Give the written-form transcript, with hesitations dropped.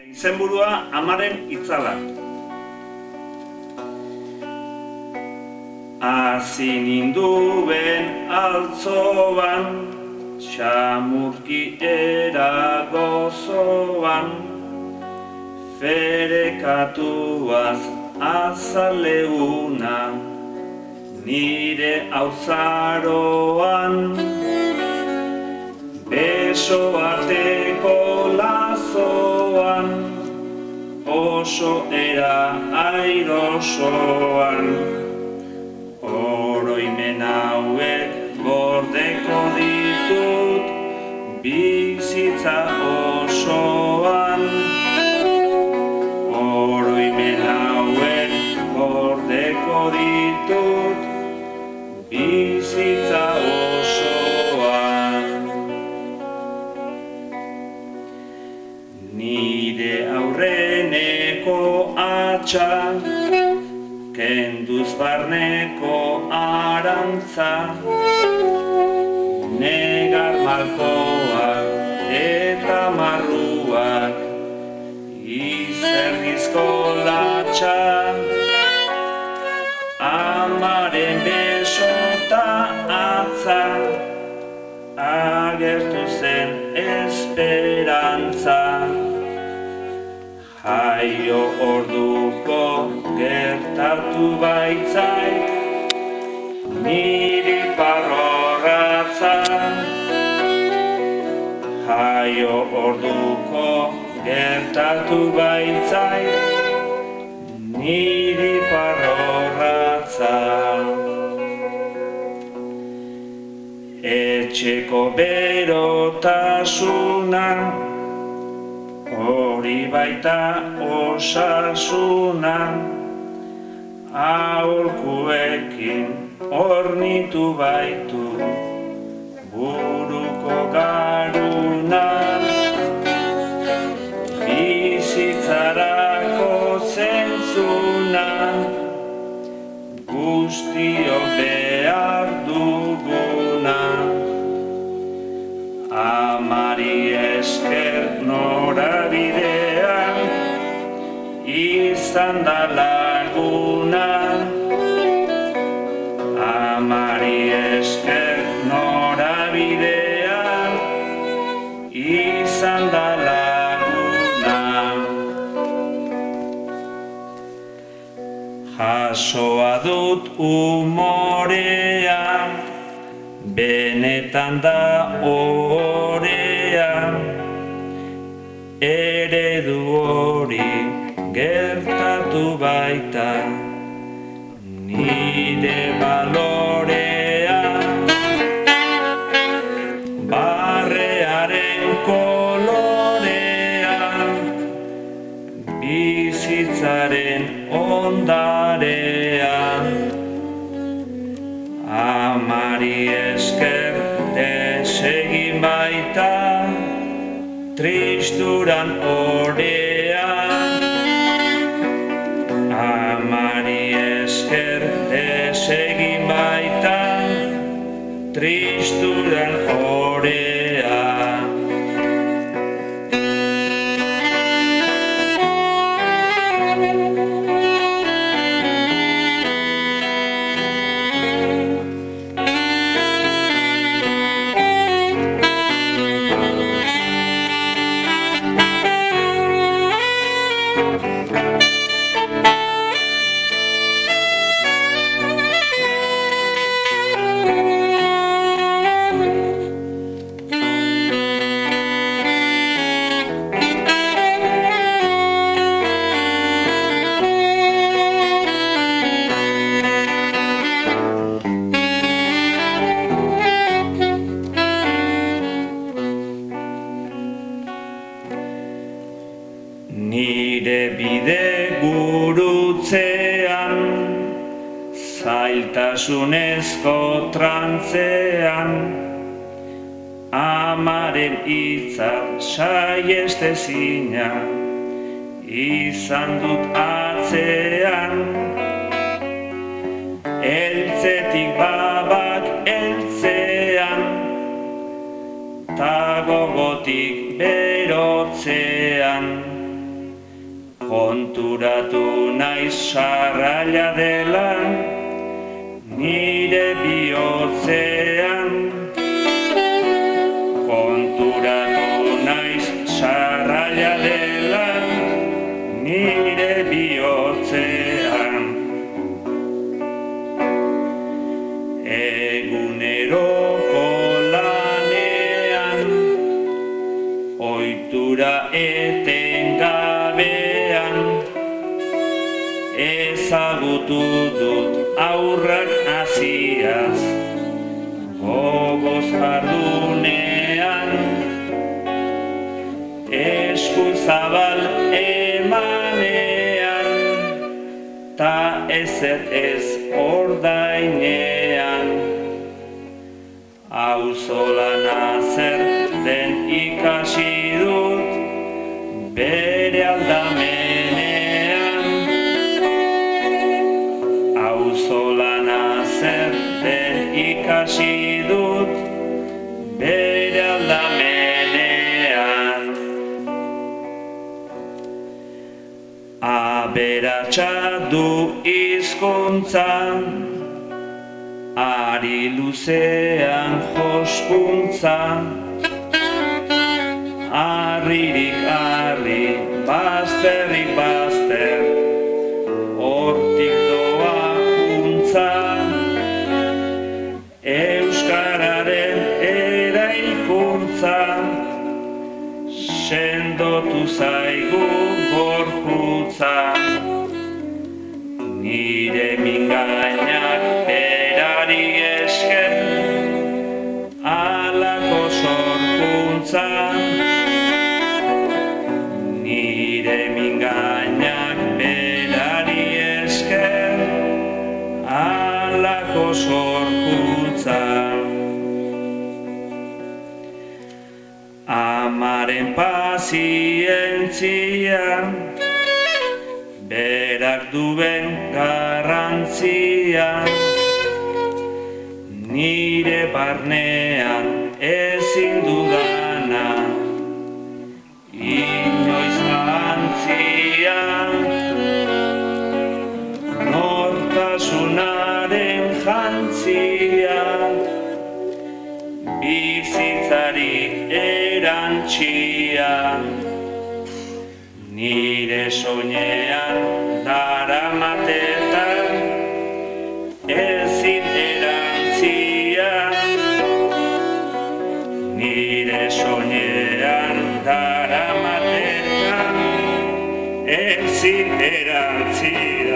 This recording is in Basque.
Izenburua amaren itzala. Hasi ninduen altzoan, xamurki eragozoan, ferekatuaz azaleuna, nire haurtzaroan, beso arteko lazoan, oso era airosoan, oroimen hauek gordeko ditut bizitza osoan. Oroimen hauek gordeko ditut bizitza osoan. Nire aurreneko atxa, kenduz barneko arantza, negar malkoak eta marruak, izerdizko latxa, amaren besota atza, agertu zen esperantza. Jaio orduko gertatu baitzait, niri parrorratza. Jaio orduko gertatu baitzait, niri parrorratza. Etxeko berotasuna, hori baita osasuna, aholkuekin hornitu baitu buruko garuna. Bizitzarako zentzuna, guztiok behar duguna. Amari esker norabidean, izan da laguna. Amari esker norabidean, izan da laguna. Jasoa dut umorea, benetan da ohorea, eredu hori gertatu baita, nire balorea. Barrearen kolorea, bizitzaren ondarea. Amari esker desegin baita, tristuran orea. Amari esker desegin baita, tristuran orea. Nire bide gurutzean, zailtasunezko trantzean, amaren hitza sahiestezina, izan dut atzean. Eltzetik babak eltzean, ta gogotik berotzean. konturatu naiz sarraila dela nire bihotzean. Konturatu naiz sarraila dela nire bihotzean. Eguneroko lanean, ohitura etengabean, ezagutu dut aurrak hasiaz, gogoz jardunean, esku zabal emanean, ta ezer ez ordainean. Auzolana zer den ikasi dut bere aldamenean. Auzolana zer den ikasi dut bere aldamenean. Aberatsa du hizkuntza, ari luzean joskuntza, harririk harri, bazterrik bazter, hortik doa kuntza. Euskararen eraikuntza, sendotu zaigu gorputza. Nire mingainak berari esker, alako sorkuntza. Nire mingainak berari esker, alako sorkuntza. Amaren pazientzia, berak duen garrantzia, nire barnean ezin dudana, inoiz antzia. Nortasunaren jantzia, bizitzari erantzia, nire soinean daramatetan ezin erantzia. Nire soinean daramatetan ezin erantzia.